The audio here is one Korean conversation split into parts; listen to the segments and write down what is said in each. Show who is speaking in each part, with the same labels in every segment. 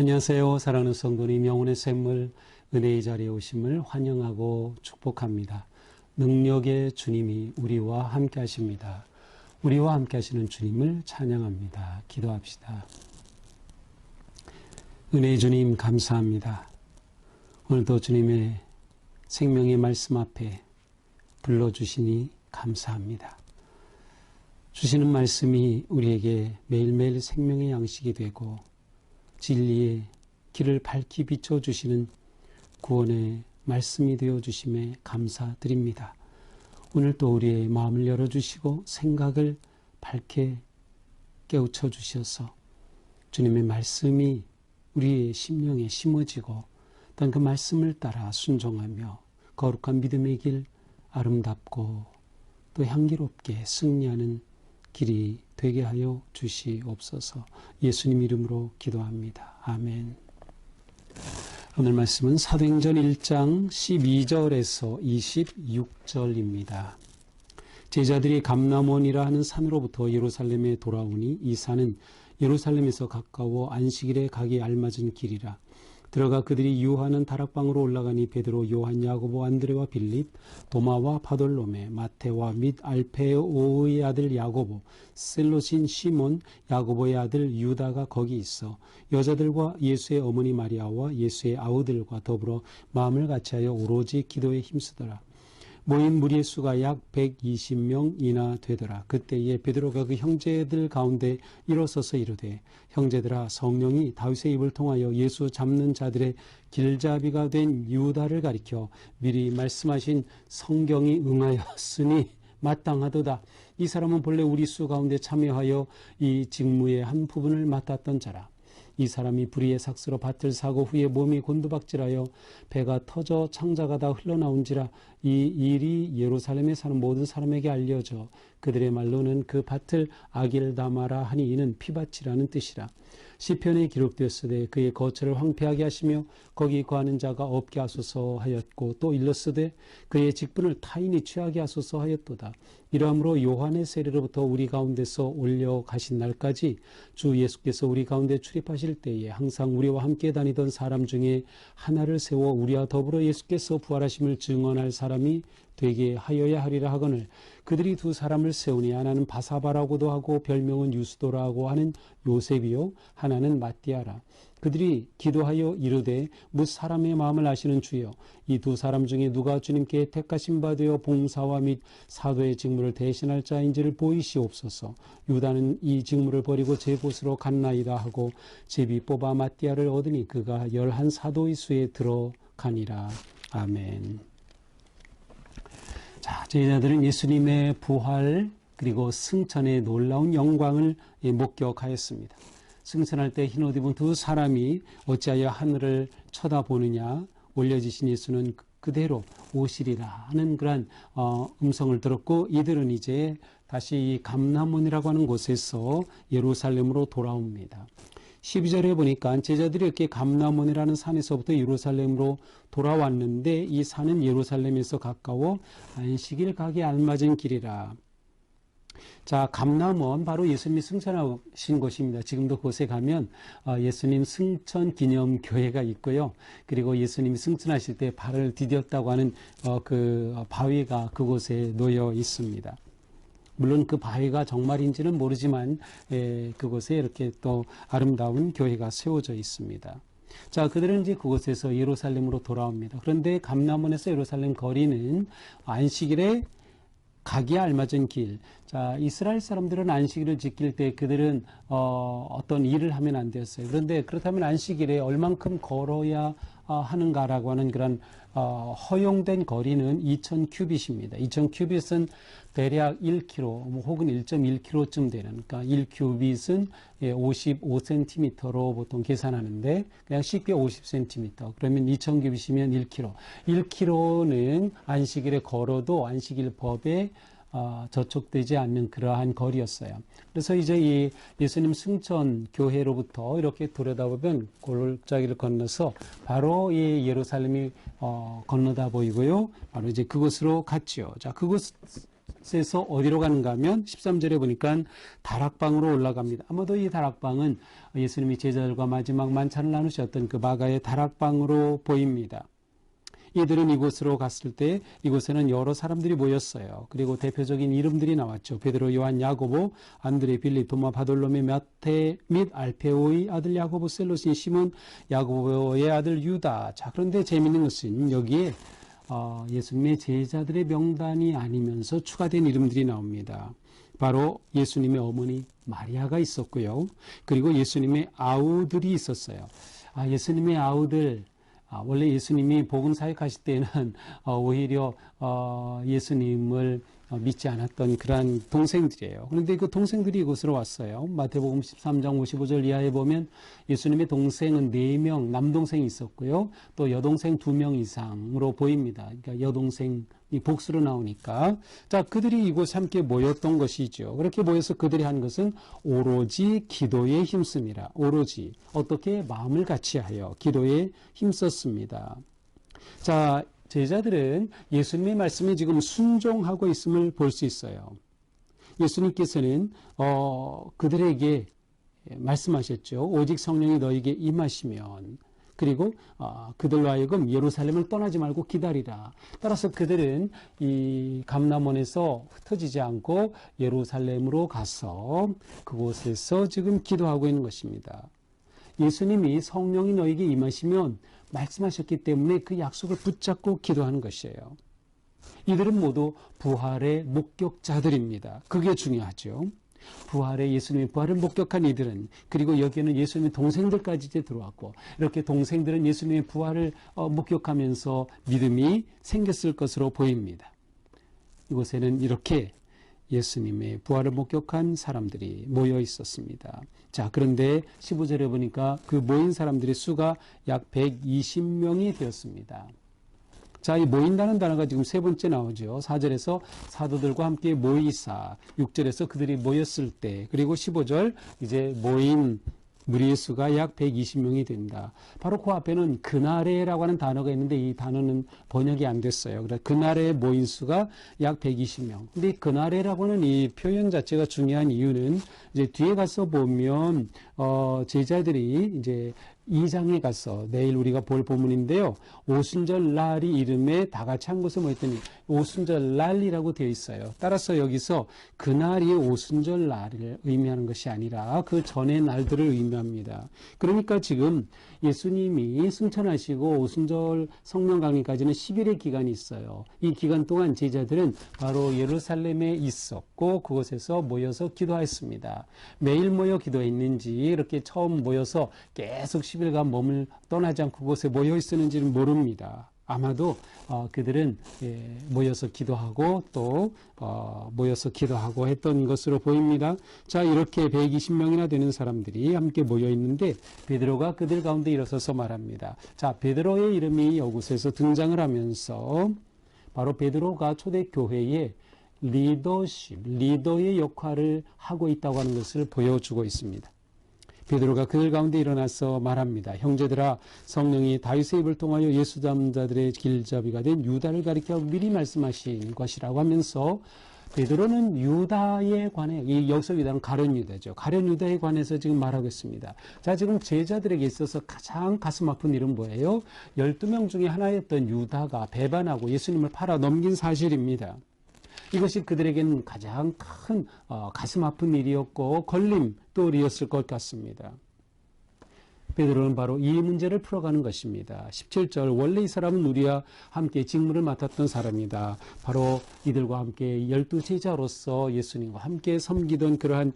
Speaker 1: 안녕하세요. 사랑하는 성도님, 영혼의 샘물, 은혜의 자리에 오심을 환영하고 축복합니다. 능력의 주님이 우리와 함께 하십니다. 우리와 함께 하시는 주님을 찬양합니다. 기도합시다. 은혜의 주님 감사합니다. 오늘도 주님의 생명의 말씀 앞에 불러주시니 감사합니다. 주시는 말씀이 우리에게 매일매일 생명의 양식이 되고 진리의 길을 밝히 비춰주시는 구원의 말씀이 되어주심에 감사드립니다. 오늘 또 우리의 마음을 열어주시고 생각을 밝게 깨우쳐 주셔서 주님의 말씀이 우리의 심령에 심어지고 또한 그 말씀을 따라 순종하며 거룩한 믿음의 길 아름답고 또 향기롭게 승리하는 길이 되게 하여 주시옵소서. 예수님 이름으로 기도합니다. 아멘. 오늘 말씀은 사도행전 1장 12절에서 26절입니다. 제자들이 감람원이라 하는 산으로부터 예루살렘에 돌아오니 이 산은 예루살렘에서 가까워 안식일에 가기 알맞은 길이라. 들어가 그들이 유하는 다락방으로 올라가니 베드로, 요한, 야고보, 안드레와 빌립, 도마와 바돌로메, 마테와 및 알페오의 아들 야고보, 셀롯인 시몬, 야고보의 아들 유다가 거기 있어 여자들과 예수의 어머니 마리아와 예수의 아우들과 더불어 마음을 같이하여 오로지 기도에 힘쓰더라. 모인 무리의 수가 약 120명이나 되더라. 그때에 베드로가 그 형제들 가운데 일어서서 이르되, 형제들아, 성령이 다윗의 입을 통하여 예수 잡는 자들의 길잡이가 된 유다를 가리켜 미리 말씀하신 성경이 응하였으니 마땅하도다. 이 사람은 본래 우리 수 가운데 참여하여 이 직무의 한 부분을 맡았던 자라. 이 사람이 불의의 삭스로 밭을 사고 후에 몸이 곤두박질하여 배가 터져 창자가 다 흘러나온지라. 이 일이 예루살렘에 사는 모든 사람에게 알려져 그들의 말로는 그 밭을 아길다마라 하니 이는 피밭이라는 뜻이라. 시편에 기록되었으되 그의 거처를 황폐하게 하시며 거기 거하는 자가 없게 하소서 하였고 또 일렀으되 그의 직분을 타인이 취하게 하소서 하였도다. 이러함으로 요한의 세례로부터 우리 가운데서 올려가신 날까지 주 예수께서 우리 가운데 출입하실 때에 항상 우리와 함께 다니던 사람 중에 하나를 세워 우리와 더불어 예수께서 부활하심을 증언할 사람이 되게 하여야 하리라 하거늘 그들이 두 사람을 세우니 하나는 바사바라고도 하고 별명은 유스도라고 하는 요셉이요 하나는 마띠아라. 그들이 기도하여 이르되 뭇 사람의 마음을 아시는 주여 이 두 사람 중에 누가 주님께 택하신 바 되어 봉사와 및 사도의 직무를 대신할 자인지를 보이시옵소서. 유다는 이 직무를 버리고 제 곳으로 갔나이다 하고 제비 뽑아 마띠아를 얻으니 그가 11 사도의 수에 들어가니라. 아멘. 자, 제자들은 예수님의 부활 그리고 승천의 놀라운 영광을 목격하였습니다. 승천할 때 흰옷 입은 두 사람이 어찌하여 하늘을 쳐다보느냐, 올려지신 예수는 그대로 오시리라 하는 그런 음성을 들었고 이들은 이제 다시 이 감람원이라고 하는 곳에서 예루살렘으로 돌아옵니다. 12절에 보니까 제자들이 이렇게 감람원이라는 산에서부터 예루살렘으로 돌아왔는데 이 산은 예루살렘에서 가까워 안식일 가기 알맞은 길이라. 자, 감람원 바로 예수님이 승천하신 곳입니다. 지금도 그곳에 가면 예수님 승천 기념 교회가 있고요. 그리고 예수님이 승천하실 때 발을 디뎠다고 하는 그 바위가 그곳에 놓여 있습니다. 물론 그 바위가 정말인지는 모르지만 그곳에 이렇게 또 아름다운 교회가 세워져 있습니다. 자, 그들은 이제 그곳에서 예루살렘으로 돌아옵니다. 그런데 감람원에서 예루살렘 거리는 안식일에 가기에 알맞은 길. 자, 이스라엘 사람들은 안식일을 지킬 때 그들은 어떤 일을 하면 안 되었어요. 그런데 그렇다면 안식일에 얼만큼 걸어야 하는가라고 하는 그런 허용된 거리는 2000큐빗입니다. 2000큐빗은 대략 1km 혹은 1.1km쯤 되는, 그러니까 1큐빗은 55cm로 보통 계산하는데 그냥 쉽게 50cm. 그러면 2000큐빗이면 1km. 1km는 안식일에 걸어도 안식일법에 저촉되지 않는 그러한 거리였어요. 그래서 이제 이 예수님 승천 교회로부터 이렇게 들여다보면 골짜기를 건너서 바로 이 예루살렘이 건너다 보이고요. 바로 이제 그곳으로 갔지요. 자, 그곳 그곳에서 어디로 가는가 하면 13절에 보니까 다락방으로 올라갑니다. 아마도 이 다락방은 예수님이 제자들과 마지막 만찬을 나누셨던 그 마가의 다락방으로 보입니다. 이들은 이곳으로 갔을 때 이곳에는 여러 사람들이 모였어요. 그리고 대표적인 이름들이 나왔죠. 베드로, 요한, 야고보, 안드레, 빌립, 도마, 바돌로메, 마테 및 알페오의 아들 야고보, 셀로스인 시몬, 야고보의 아들 유다. 자, 그런데 재미있는 것은 여기에 예수님의 제자들의 명단이 아니면서 추가된 이름들이 나옵니다. 바로 예수님의 어머니 마리아가 있었고요. 그리고 예수님의 아우들이 있었어요. 예수님의 아우들, 원래 예수님이 복음 사역하실 때는 오히려 예수님을 믿지 않았던 그러한 동생들이에요. 그런데 그 동생들이 이곳으로 왔어요. 마태복음 13장 55절 이하에 보면 예수님의 동생은 4명, 남동생이 있었고요. 또 여동생 2명 이상으로 보입니다. 그러니까 여동생이 복수로 나오니까. 자, 그들이 이곳에 함께 모였던 것이죠. 그렇게 모여서 그들이 한 것은 오로지 기도에 힘씁니다. 오로지 어떻게 마음을 같이하여 기도에 힘썼습니다. 자, 제자들은 예수님의 말씀에 지금 순종하고 있음을 볼 수 있어요. 예수님께서는 그들에게 말씀하셨죠. 오직 성령이 너에게 임하시면, 그리고 그들로 하여금 예루살렘을 떠나지 말고 기다리라. 따라서 그들은 이 감람원에서 흩어지지 않고 예루살렘으로 가서 그곳에서 지금 기도하고 있는 것입니다. 예수님이 성령이 너에게 임하시면 말씀하셨기 때문에 그 약속을 붙잡고 기도하는 것이에요. 이들은 모두 부활의 목격자들입니다. 그게 중요하죠. 예수님의 부활을 목격한 이들은, 그리고 여기에는 예수님의 동생들까지 이제 들어왔고, 이렇게 동생들은 예수님의 부활을 목격하면서 믿음이 생겼을 것으로 보입니다. 이곳에는 이렇게 예수님의 부활을 목격한 사람들이 모여 있었습니다. 자, 그런데 15절에 보니까 그 모인 사람들의 수가 약 120명이 되었습니다. 자, 이 모인다는 단어가 지금 3번째 나오죠. 4절에서 사도들과 함께 모이사, 6절에서 그들이 모였을 때, 그리고 15절 이제 모인 무리의 수가 약 120명이 된다. 바로 그 앞에는 그날에라고 하는 단어가 있는데 이 단어는 번역이 안 됐어요. 그래서 그날에 모인 수가 약 120명. 근데 그날에라고 하는 이 표현 자체가 중요한 이유는 이제 뒤에 가서 보면 제자들이 이제 2장에 가서 내일 우리가 볼 본문인데요. 오순절 날이 이름에 다 같이 한 곳에 모였더니 오순절 날이라고 되어 있어요. 따라서 여기서 그날이 오순절 날을 의미하는 것이 아니라 그 전의 날들을 의미합니다. 그러니까 지금 예수님이 승천하시고 오순절 성령 강림까지는 10일의 기간이 있어요. 이 기간 동안 제자들은 바로 예루살렘에 있었고 그곳에서 모여서 기도했습니다. 매일 모여 기도했는지 이렇게 처음 모여서 계속 10일간 몸을 떠나지 않고 그곳에 모여 있었는지는 모릅니다. 아마도 그들은 모여서 기도하고 또 모여서 기도하고 했던 것으로 보입니다. 자, 이렇게 120명이나 되는 사람들이 함께 모여 있는데 베드로가 그들 가운데 일어서서 말합니다. 자, 베드로의 이름이 이곳에서 등장을 하면서 바로 베드로가 초대교회의 리더의 역할을 하고 있다고 하는 것을 보여주고 있습니다. 베드로가 그들 가운데 일어나서 말합니다. 형제들아, 성령이 다윗의 입을 통하여 예수 닮은 자들의 길잡이가 된 유다를 가리켜 미리 말씀하신 것이라고 하면서 베드로는 유다에 관해, 여기서 유다는 가룟 유다죠. 가룟 유다에 관해서 지금 말하고 있습니다. 자, 지금 제자들에게 있어서 가장 가슴 아픈 일은 뭐예요? 12명 중에 하나였던 유다가 배반하고 예수님을 팔아 넘긴 사실입니다. 이것이 그들에게는 가장 큰 가슴 아픈 일이었고 걸림돌이었을 것 같습니다. 베드로는 바로 이 문제를 풀어가는 것입니다. 17절, 원래 이 사람은 우리와 함께 직무를 맡았던 사람이다. 바로 이들과 함께 12제자로서 예수님과 함께 섬기던 그러한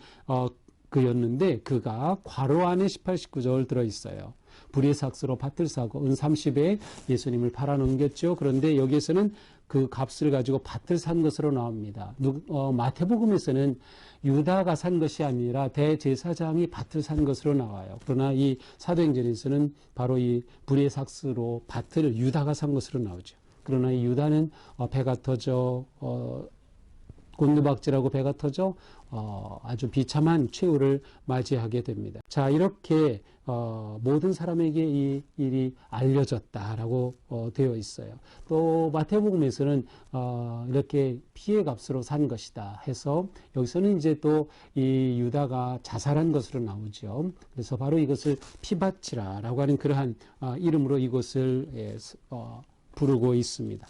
Speaker 1: 그였는데 그가 괄호 안에 18, 19절 들어있어요. 불의 삭스로 밭을 사고 은 30에 예수님을 팔아넘겼죠. 그런데 여기에서는 그 값을 가지고 밭을 산 것으로 나옵니다. 마태복음에서는 유다가 산 것이 아니라 대제사장이 밭을 산 것으로 나와요. 그러나 이 사도행전에서는 바로 이 불의 삭스로 밭을 유다가 산 것으로 나오죠. 그러나 이 유다는 배가 터져 곤두박질하고 배가 터져 아주 비참한 최후를 맞이하게 됩니다. 자, 이렇게 모든 사람에게 이 일이 알려졌다라고 되어 있어요. 또 마태복음에서는 이렇게 피해 값으로 산 것이다 해서 여기서는 이제 또 이 유다가 자살한 것으로 나오죠. 그래서 바로 이것을 피바치라라고 하는 그러한 이름으로 이곳을 부르고 있습니다.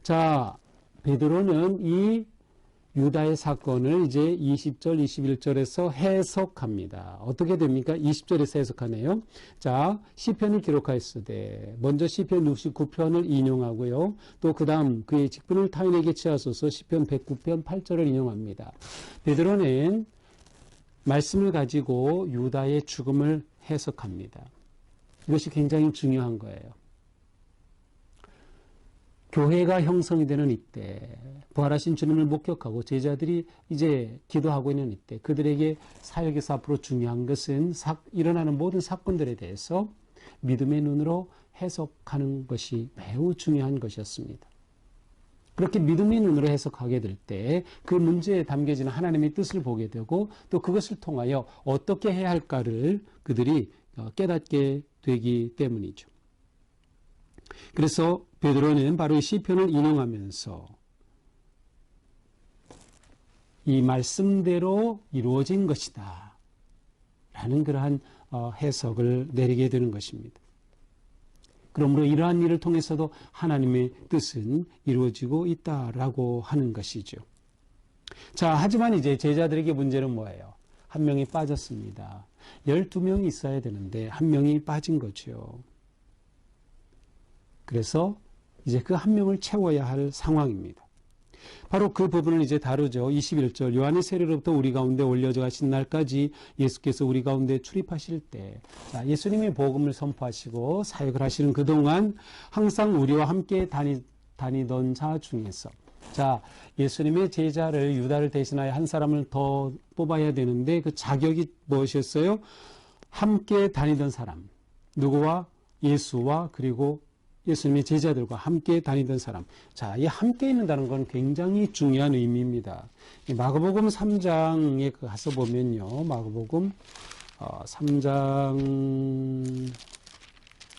Speaker 1: 자, 베드로는 이 유다의 사건을 이제 20절, 21절에서 해석합니다. 어떻게 됩니까? 20절에서 해석하네요. 자, 시편을 기록하였으되 먼저 시편 69편을 인용하고요. 또 그 다음 그의 직분을 타인에게 취하소서 시편 109편 8절을 인용합니다. 베드로는 말씀을 가지고 유다의 죽음을 해석합니다. 이것이 굉장히 중요한 거예요. 교회가 형성이 되는 이때, 부활하신 주님을 목격하고 제자들이 이제 기도하고 있는 이때, 그들에게 사역에서 앞으로 중요한 것은 일어나는 모든 사건들에 대해서 믿음의 눈으로 해석하는 것이 매우 중요한 것이었습니다. 그렇게 믿음의 눈으로 해석하게 될 때 그 문제에 담겨지는 하나님의 뜻을 보게 되고 또 그것을 통하여 어떻게 해야 할까를 그들이 깨닫게 되기 때문이죠. 그래서 베드로는 바로 이 시편을 인용하면서 이 말씀대로 이루어진 것이다 라는 그러한 해석을 내리게 되는 것입니다. 그러므로 이러한 일을 통해서도 하나님의 뜻은 이루어지고 있다라고 하는 것이죠. 자, 하지만 이제 제자들에게 문제는 뭐예요? 한 명이 빠졌습니다. 12명이 있어야 되는데 한 명이 빠진 거죠. 그래서 이제 그 한 명을 채워야 할 상황입니다. 바로 그 부분을 이제 다루죠. 21절 요한의 세례로부터 우리 가운데 올려져 가신 날까지 예수께서 우리 가운데 출입하실 때 예수님이 복음을 선포하시고 사역을 하시는 그동안 항상 우리와 함께 다니던 자 중에서 예수님의 제자를 유다를 대신하여 한 사람을 더 뽑아야 되는데 그 자격이 무엇이었어요? 함께 다니던 사람. 누구와? 예수와 그리고 예수님의 제자들과 함께 다니던 사람. 자, 이 함께 있는다는 건 굉장히 중요한 의미입니다. 마가복음 3장에 가서 보면요. 마가복음 3장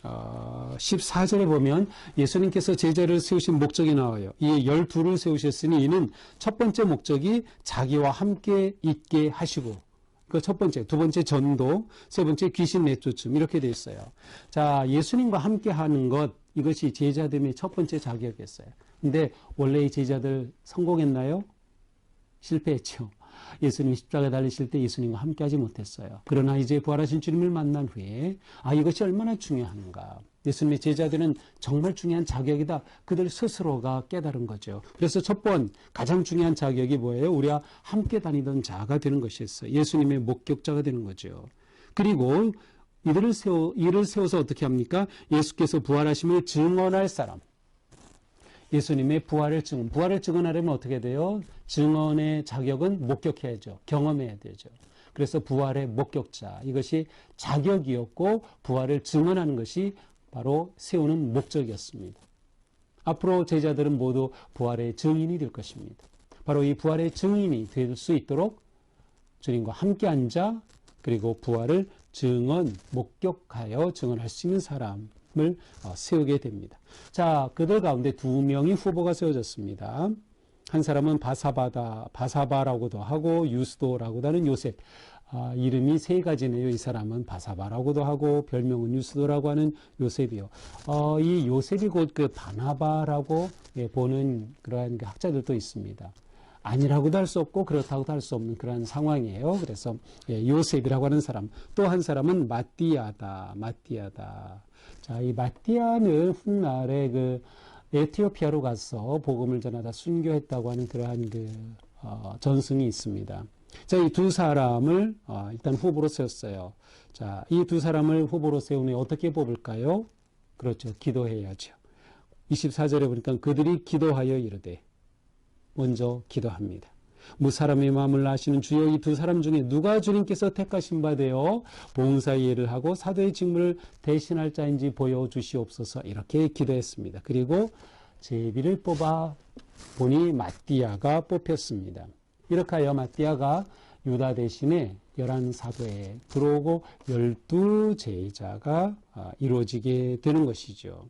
Speaker 1: 14절에 보면 예수님께서 제자를 세우신 목적이 나와요. 이 12를 세우셨으니 이는 첫 번째 목적이 자기와 함께 있게 하시고 그 첫 번째, 두 번째 전도, 세 번째 귀신 내쫓음 이렇게 되어 있어요. 자, 예수님과 함께 하는 것 이것이 제자됨의 첫 번째 자격이었어요. 근데 원래 이 제자들 성공했나요? 실패했죠. 예수님이 십자가에 달리실 때 예수님과 함께 하지 못했어요. 그러나 이제 부활하신 주님을 만난 후에 이것이 얼마나 중요한가. 예수님의 제자들은 정말 중요한 자격이다. 그들 스스로가 깨달은 거죠. 그래서 가장 중요한 자격이 뭐예요? 우리와 함께 다니던 자가 되는 것이었어요. 예수님의 목격자가 되는 거죠. 그리고 이를 세워서 어떻게 합니까? 예수께서 부활하심을 증언할 사람. 예수님의 부활을 증언하려면 어떻게 돼요? 증언의 자격은 목격해야죠. 경험해야 되죠. 그래서 부활의 목격자. 이것이 자격이었고 부활을 증언하는 것이 바로 세우는 목적이었습니다. 앞으로 제자들은 모두 부활의 증인이 될 것입니다. 바로 이 부활의 증인이 될 수 있도록 주님과 함께 앉아 그리고 부활을 목격하여 증언할 수 있는 사람을 세우게 됩니다. 자, 그들 가운데 2명이 후보가 세워졌습니다. 한 사람은 바사바라고도 하고 유스도라고도 하는 요셉. 이름이 3가지네요. 이 사람은 바사바라고도 하고 별명은 유스도라고 하는 요셉이요. 이 요셉이 곧 그 바나바라고 보는 그러한 학자들도 있습니다. 아니라고도 할 수 없고 그렇다고도 할 수 없는 그런 상황이에요. 그래서 요셉이라고 하는 사람. 또 한 사람은 마띠아다. 자, 이 마띠아는 훗날에 그 에티오피아로 가서 복음을 전하다 순교했다고 하는 그러한 전승이 있습니다. 자, 이 두 사람을 일단 후보로 세웠어요. 자, 이 두 사람을 후보로 세우니 어떻게 뽑을까요? 그렇죠. 기도해야죠. 24절에 보니까 그들이 기도하여 이르되 먼저 기도합니다. 무사람의 마음을 아시는 주여 이 두 사람 중에 누가 주님께서 택하신 바 되어 봉사의 일을 하고 사도의 직무를 대신할 자인지 보여주시옵소서 이렇게 기도했습니다. 그리고 제비를 뽑아 보니 마띠아가 뽑혔습니다. 이렇게 하여 마띠아가 유다 대신에 열한 사도에 들어오고 12제자가 이루어지게 되는 것이죠.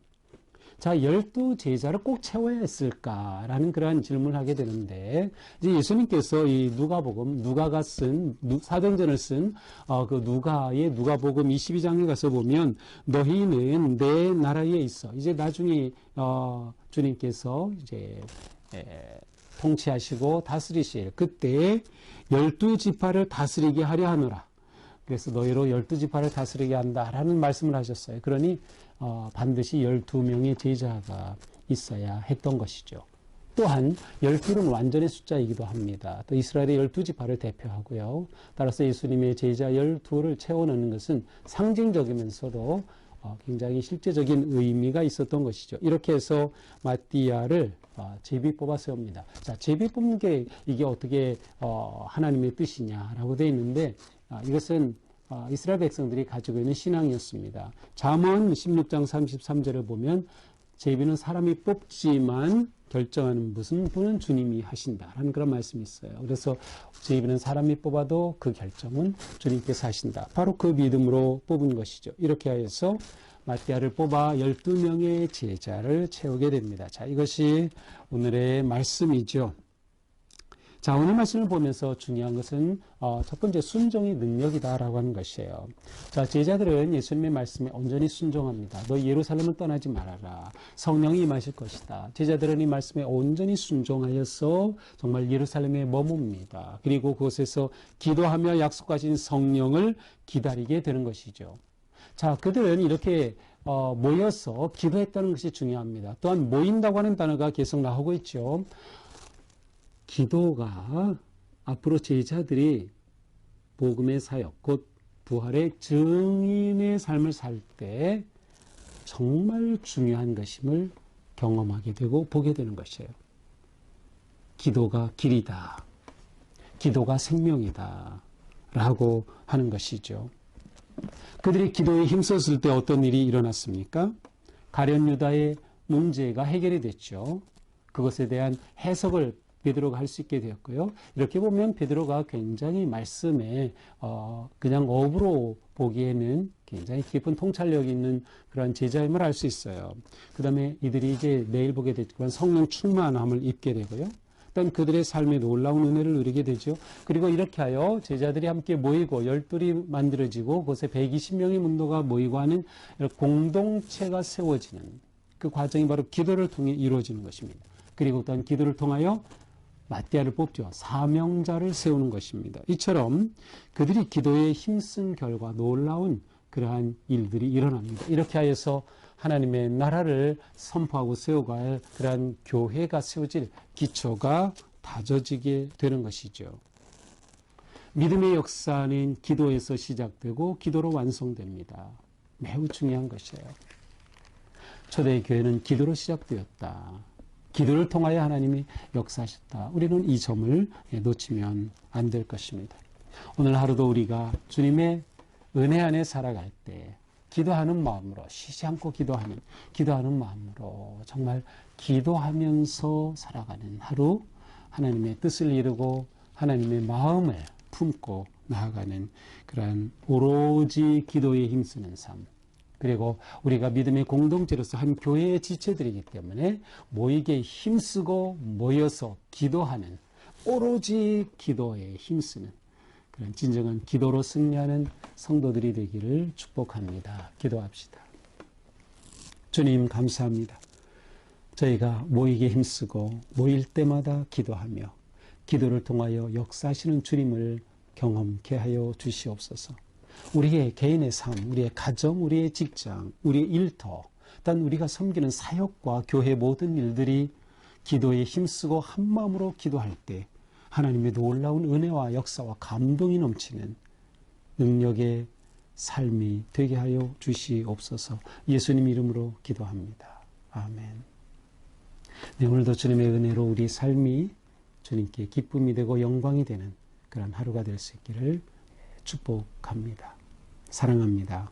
Speaker 1: 자, 12제자를 꼭 채워야 했을까라는 그러한 질문을 하게 되는데, 이제 예수님께서 이 누가복음, 누가가 사도행전을 쓴, 그 누가복음 22장에 가서 보면, 너희는 내 나라에 있어. 이제 나중에, 주님께서 이제, 통치하시고 다스리실 그때 12지파를 다스리게 하려 하노라. 그래서 너희로 12지파를 다스리게 한다라는 말씀을 하셨어요. 그러니 반드시 12명의 제자가 있어야 했던 것이죠. 또한 12는 완전의 숫자이기도 합니다. 또 이스라엘의 12지파를 대표하고요. 따라서 예수님의 제자 12를 채워넣는 것은 상징적이면서도 굉장히 실제적인 의미가 있었던 것이죠. 이렇게 해서 마띠아를 제비 뽑아 세웁니다. 자, 제비 뽑는 게 이게 어떻게 하나님의 뜻이냐라고 되어 있는데, 이것은 이스라엘 백성들이 가지고 있는 신앙이었습니다. 잠언 16장 33절을 보면 제비는 사람이 뽑지만 결정하는 무슨 분은 주님이 하신다라는 그런 말씀이 있어요. 그래서 제비는 사람이 뽑아도 그 결정은 주님께서 하신다. 바로 그 믿음으로 뽑은 것이죠. 이렇게 해서 마띠아를 뽑아 12명의 제자를 채우게 됩니다. 자, 이것이 오늘의 말씀이죠. 자, 오늘 말씀을 보면서 중요한 것은 첫 번째 순종의 능력이다라고 하는 것이에요. 자, 제자들은 예수님의 말씀에 온전히 순종합니다. 너 예루살렘을 떠나지 말아라. 성령이 임하실 것이다. 제자들은 이 말씀에 온전히 순종하여서 정말 예루살렘에 머뭅니다. 그리고 그곳에서 기도하며 약속하신 성령을 기다리게 되는 것이죠. 자, 그들은 이렇게 모여서 기도했다는 것이 중요합니다. 또한 모인다고 하는 단어가 계속 나오고 있죠. 기도가 앞으로 제자들이 복음의 사역, 곧 부활의 증인의 삶을 살 때 정말 중요한 것임을 경험하게 되고 보게 되는 것이에요. 기도가 길이다. 기도가 생명이다. 라고 하는 것이죠. 그들이 기도에 힘썼을 때 어떤 일이 일어났습니까? 가룟 유다의 문제가 해결이 됐죠. 그것에 대한 해석을 베드로가 할 수 있게 되었고요. 이렇게 보면 베드로가 굉장히 말씀에 그냥 업으로 보기에는 굉장히 깊은 통찰력 있는 그런 제자임을 알 수 있어요. 그 다음에 이들이 이제 내일 보게 되지만 성령 충만함을 입게 되고요. 일단 그들의 삶에 놀라운 은혜를 누리게 되죠. 그리고 이렇게 하여 제자들이 함께 모이고 열둘이 만들어지고 그곳에 120명의 문도가 모이고 하는 공동체가 세워지는 그 과정이 바로 기도를 통해 이루어지는 것입니다. 그리고 또한 기도를 통하여 마띠아를 뽑죠. 사명자를 세우는 것입니다. 이처럼 그들이 기도에 힘쓴 결과 놀라운 그러한 일들이 일어납니다. 이렇게 하여서 하나님의 나라를 선포하고 세워갈 그러한 교회가 세워질 기초가 다져지게 되는 것이죠. 믿음의 역사는 기도에서 시작되고 기도로 완성됩니다. 매우 중요한 것이에요. 초대교회는 기도로 시작되었다. 기도를 통하여 하나님이 역사하셨다. 우리는 이 점을 놓치면 안 될 것입니다. 오늘 하루도 우리가 주님의 은혜 안에 살아갈 때 기도하는 마음으로 쉬지 않고 기도하는 마음으로 정말 기도하면서 살아가는 하루, 하나님의 뜻을 이루고 하나님의 마음을 품고 나아가는 그러한 오로지 기도에 힘쓰는 삶, 그리고 우리가 믿음의 공동체로서 한 교회의 지체들이기 때문에 모이게 힘쓰고 모여서 기도하는 오로지 기도에 힘쓰는 그런 진정한 기도로 승리하는 성도들이 되기를 축복합니다. 기도합시다. 주님 감사합니다. 저희가 모이게 힘쓰고 모일 때마다 기도하며 기도를 통하여 역사하시는 주님을 경험케 하여 주시옵소서. 우리의 개인의 삶, 우리의 가정, 우리의 직장, 우리의 일터, 단 우리가 섬기는 사역과 교회 모든 일들이 기도에 힘쓰고 한마음으로 기도할 때 하나님의 놀라운 은혜와 역사와 감동이 넘치는 능력의 삶이 되게 하여 주시옵소서. 예수님 이름으로 기도합니다. 아멘. 네, 오늘도 주님의 은혜로 우리 삶이 주님께 기쁨이 되고 영광이 되는 그런 하루가 될 수 있기를 축복합니다. 사랑합니다.